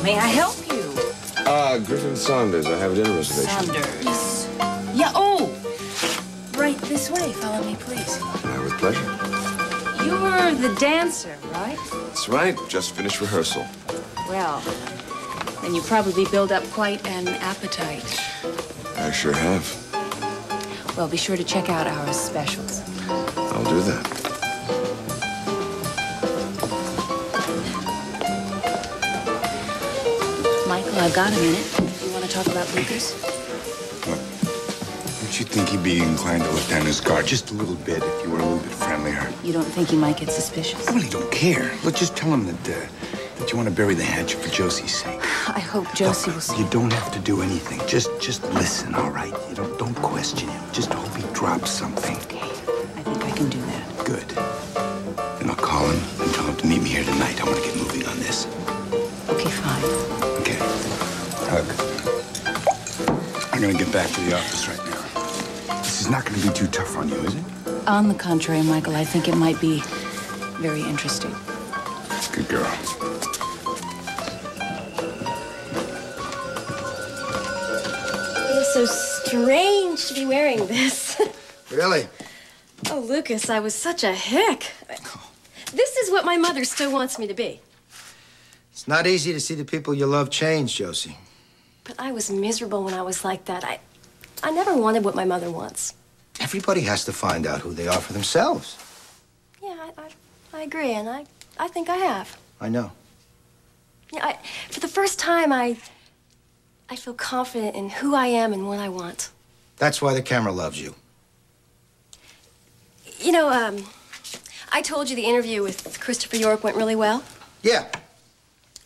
May I help you? Griffin Saunders. I have a dinner reservation. Saunders. Yeah, oh! Right this way. Follow me, please. With pleasure. You're the dancer, right? That's right. Just finished rehearsal. Well, then you probably build up quite an appetite. I sure have. Well, be sure to check out our specials. I'll do that. Michael, I've got a minute. You want to talk about Lucas? Look, don't you think he'd be inclined to let down his guard just a little bit if you were a little bit friendlier? You don't think he might get suspicious? I really don't care. Look, just tell him that you want to bury the hatchet for Josie's sake. I hope Josie will see. You don't have to do anything. Just listen, all right? You don't question him. Just hope he drops something. Okay, I think I can do that. Good. Then I'll call him and tell him to meet me here tonight. I want to get moving on this. Okay, fine. Okay. Look, I'm gonna get back to the office right now. This is not gonna be too tough on you, is it? On the contrary, Michael, I think it might be very interesting. Good girl. It's so strange to be wearing this. Really? Oh, Lucas, I was such a hick. This is what my mother still wants me to be. It's not easy to see the people you love change, Josie. But I was miserable when I was like that. I never wanted what my mother wants. Everybody has to find out who they are for themselves. Yeah, I agree, and I think I have. I know. Yeah, for the first time, I feel confident in who I am and what I want. That's why the camera loves you. You know, I told you the interview with Christopher York went really well. Yeah.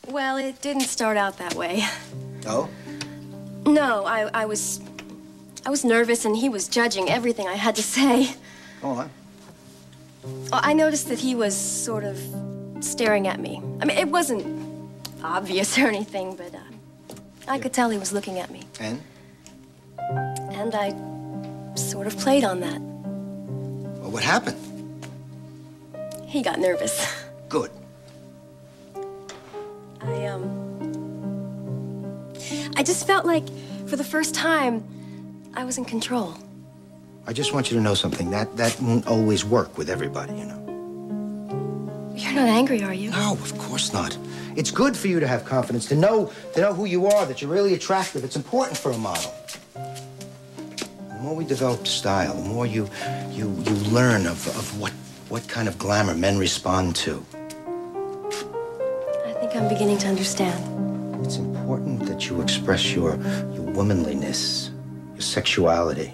Well, it didn't start out that way. Oh? No, I was nervous, and he was judging everything I had to say. Go on. Well, I noticed that he was sort of staring at me. I mean, it wasn't obvious or anything, but I could tell he was looking at me. And? And I sort of played on that. Well, what happened? He got nervous. Good. I just felt like, for the first time, I was in control. I just want you to know something. That won't always work with everybody, you know. You're not angry, are you? No, of course not. It's good for you to have confidence, to know who you are, that you're really attractive. It's important for a model. The more we develop style, the more you learn of what kind of glamour men respond to. I think I'm beginning to understand. It's important that you express your womanliness, your sexuality.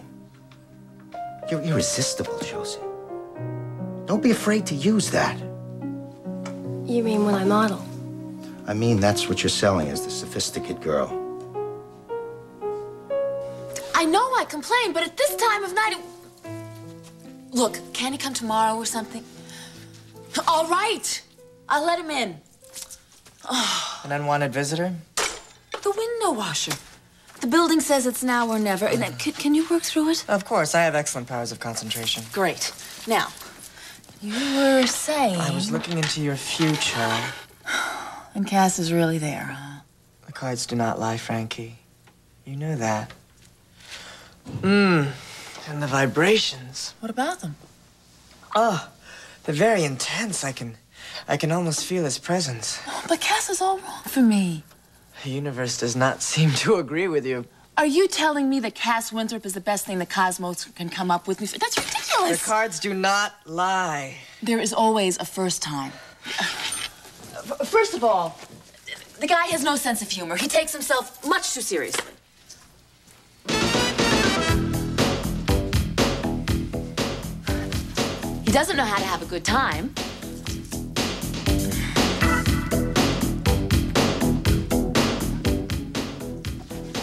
You're irresistible, Josie. Don't be afraid to use that. You mean when I model? I mean, that's what you're selling as the sophisticated girl. I know I complain, but at this time of night... Look, can he come tomorrow or something? All right. I'll let him in. Oh. An unwanted visitor? The window washer. The building says it's now or never. Can you work through it? Of course. I have excellent powers of concentration. Great. Now, you were saying... I was looking into your future. And Cass is really there, huh? The cards do not lie, Frankie. You know that. And the vibrations. What about them? Oh, they're very intense. I can almost feel his presence. Oh, but Cass is all wrong for me. The universe does not seem to agree with you. Are you telling me that Cass Winthrop is the best thing the cosmos can come up with? That's ridiculous. The cards do not lie. There is always a first time. First of all, the guy has no sense of humor. He takes himself much too seriously. He doesn't know how to have a good time.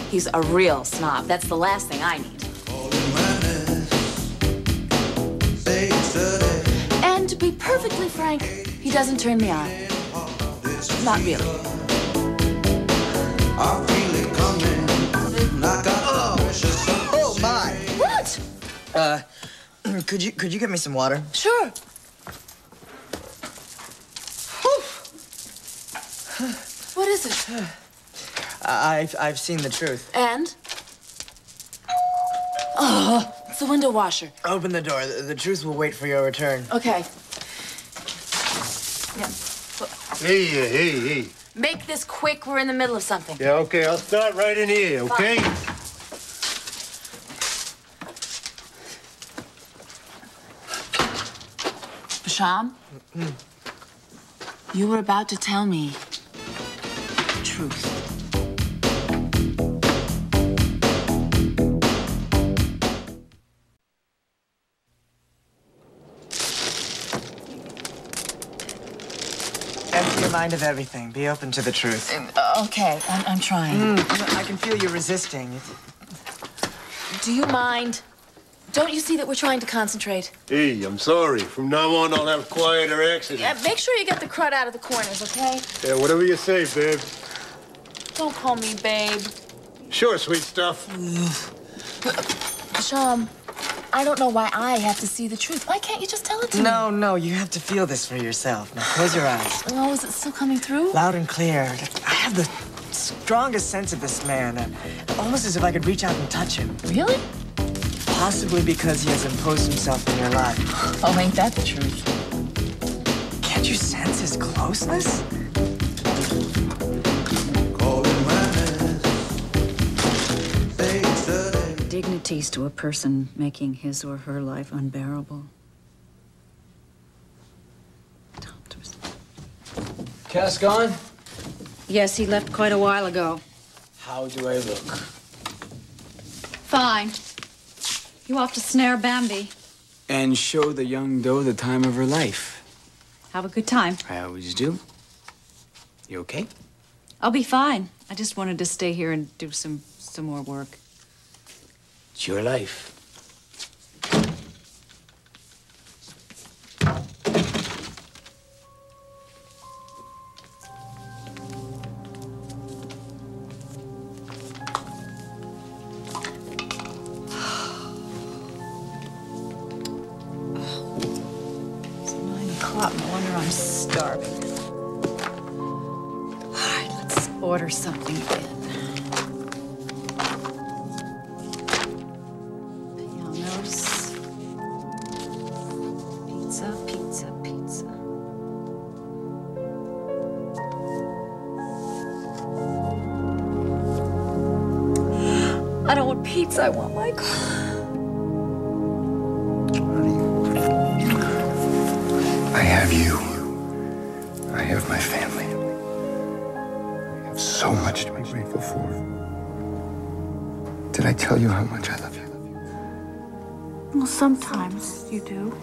He's a real snob. That's the last thing I need. And to be perfectly frank, he doesn't turn me on. Not really. Oh my! What? Could you get me some water? Sure. What is it? I've seen the truth. And? Oh, it's the window washer. Open the door. The truth will wait for your return. Okay. Yeah. Hey. Make this quick. We're in the middle of something. Yeah, okay, I'll start right in here, okay? Basham, you were about to tell me the truth. Empty your mind of everything. Be open to the truth. Okay, I'm trying. I can feel you resisting. Do you mind? Don't you see that we're trying to concentrate? Hey, I'm sorry. From now on, I'll have quieter accents. Yeah, make sure you get the crud out of the corners, okay? Yeah, whatever you say, babe. Don't call me babe. Sure, sweet stuff. Basham, I don't know why I have to see the truth. Why can't you just tell it to me? No, you have to feel this for yourself. Now, close your eyes. Oh, is it still coming through? Loud and clear. I have the strongest sense of this man. Almost as if I could reach out and touch him. Really? Possibly because he has imposed himself in your life. Oh, ain't that the truth? Can't you sense his closeness? Dignities to a person making his or her life unbearable. Cass gone? Yes, he left quite a while ago. How do I look? Fine. You off to snare Bambi. And show the young doe the time of her life. Have a good time. I always do. You okay? I'll be fine. I just wanted to stay here and do some more work. It's your life. No wonder I'm starving. All right, let's order something then. Pianos. Pizza. I don't want pizza, I want Michael. I have you. I have my family. I have so much to be grateful for. Did I tell you how much I love you? Well, sometimes you do.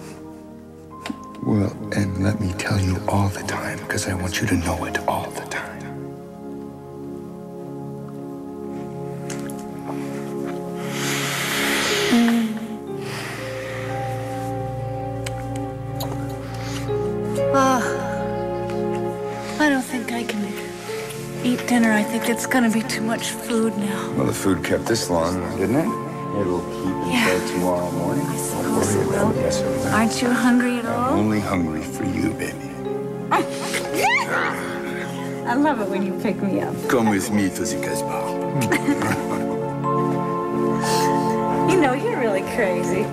Well, and let me tell you all the time, because I want you to know it all the time. I don't think I can eat dinner. I think it's gonna be too much food now. Well, the food kept this long, didn't it? It'll keep until tomorrow morning. I suppose it will. Yes, it will. Aren't you hungry at I'm all? only hungry for you, baby. I love it when you pick me up. Come with me to the Casbah. You know, you're really crazy.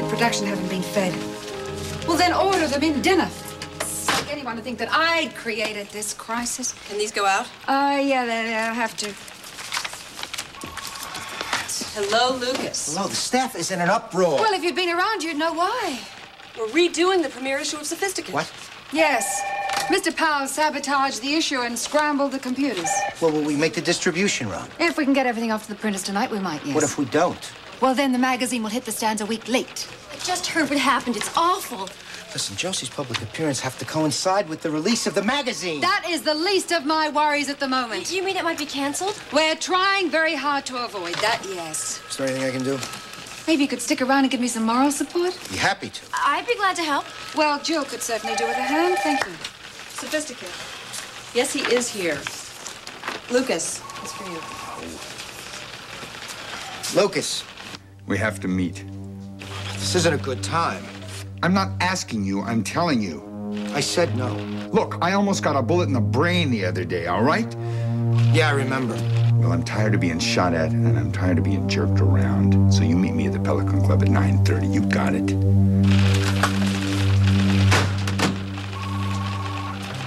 Production haven't been fed. Well, then order them in dinner. It's like anyone to think that I'd created this crisis. Can these go out? Yeah, they'll have to. Hello, Lucas. Hello, the staff is in an uproar. Well, if you'd been around, you'd know why. We're redoing the premiere issue of Sophisticate. What? Yes. Mr. Powell sabotaged the issue and scrambled the computers. Well, will we make the distribution run? If we can get everything off to the printers tonight, we might, yes. What if we don't? Well, then the magazine will hit the stands a week late. I just heard what happened. It's awful. Listen, Josie's public appearance have to coincide with the release of the magazine. That is the least of my worries at the moment. Do you mean it might be canceled? We're trying very hard to avoid that, yes. Is there anything I can do? Maybe you could stick around and give me some moral support? Be happy to. I'd be glad to help. Well, Jill could certainly do with a hand. Thank you. Sophisticate. Yes, he is here. Lucas, it's for you. Lucas, We have to meet. this isn't a good time. I'm not asking you, I'm telling you. I said no. Look, I almost got a bullet in the brain the other day, all right? Yeah, I remember. Well, I'm tired of being shot at, and I'm tired of being jerked around. So you meet me at the Pelican Club at 9:30. You got it.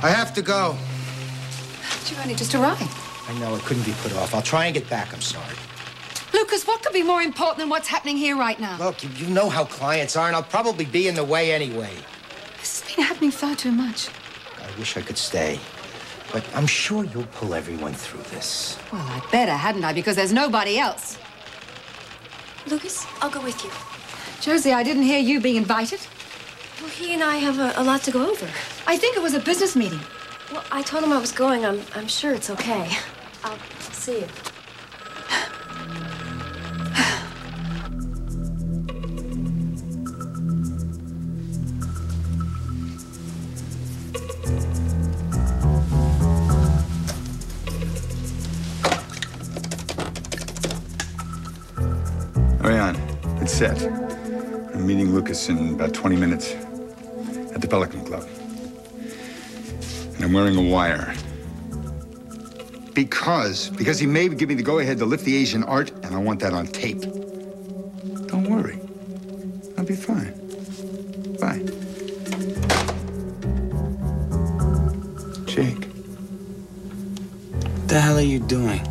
I have to go. But you only just arrived. I know, it couldn't be put off. I'll try and get back, I'm sorry. Lucas, what could be more important than what's happening here right now? Look, you know how clients are, and I'll probably be in the way anyway. This has been happening far too much. I wish I could stay, but I'm sure you'll pull everyone through this. Well, I'd better, hadn't I? Because there's nobody else. Lucas, I'll go with you. Josie, I didn't hear you being invited. Well, he and I have a lot to go over. I think it was a business meeting. Well, I told him I was going. I'm sure it's okay. I'll see you. Orion, it's set. I'm meeting Lucas in about 20 minutes at the Pelican Club. And I'm wearing a wire. Because he may give me the go-ahead to lift the Asian art, and I want that on tape. Don't worry. I'll be fine. Bye. Jake. What the hell are you doing?